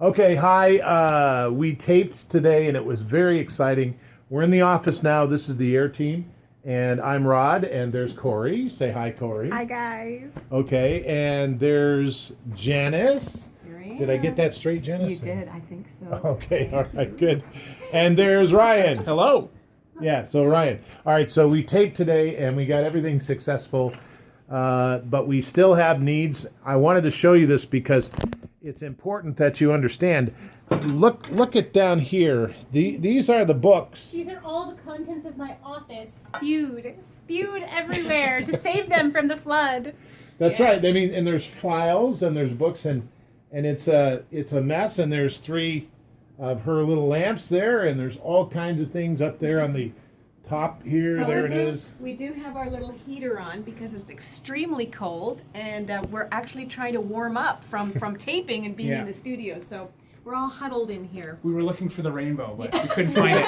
Okay, hi. We taped today and it was very exciting. We're in the office now. This is the Air Team, and I'm Rod, and there's Corey. Say hi, Corey. Hi guys. Okay, and there's Janice. Here Did I get that straight, Janice? You did, I think so. Okay, all right, good. And there's Ryan. Hello. Yeah, so Ryan. All right, so we taped today and we got everything successful, but we still have needs. I wanted to show you this because it's important that you understand. Look at down here. These are the books. These are all the contents of my office spewed everywhere to save them from the flood. That's Yes. right. I mean, and there's files and there's books and it's a mess. And there's three of her little lamps there, and there's all kinds of things up there on the top here. But There it is. We do have our little heater on because it's extremely cold, and we're actually trying to warm up from taping and being Yeah. in the studio. So we're all huddled in here. We were looking for the rainbow, but we couldn't find it.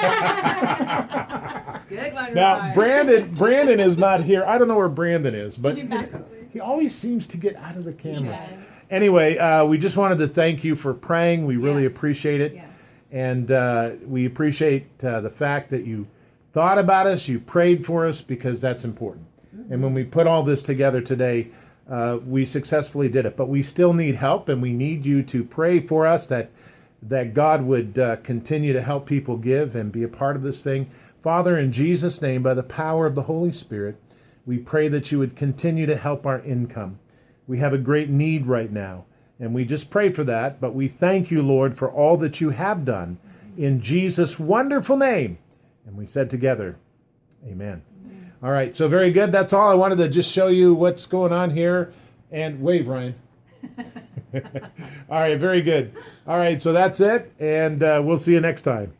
Good one, Now, Ryan. Brandon is not here. I don't know where Brandon is, but You're back over. he always seems to get out of the camera. Yes. Anyway, we just wanted to thank you for praying. We really Yes. appreciate it. Yes. And we appreciate the fact that you thought about us, you prayed for us, because that's important. And when we put all this together today, we successfully did it. But we still need help, and we need you to pray for us that God would continue to help people give and be a part of this thing. Father, in Jesus' name, by the power of the Holy Spirit, we pray that you would continue to help our income. We have a great need right now, and we just pray for that. But we thank you, Lord, for all that you have done in Jesus' wonderful name. And we said together, amen. All right, so very good. That's all. I wanted to just show you what's going on here. And wave, Ryan. All right, very good. All right, so that's it, and we'll see you next time.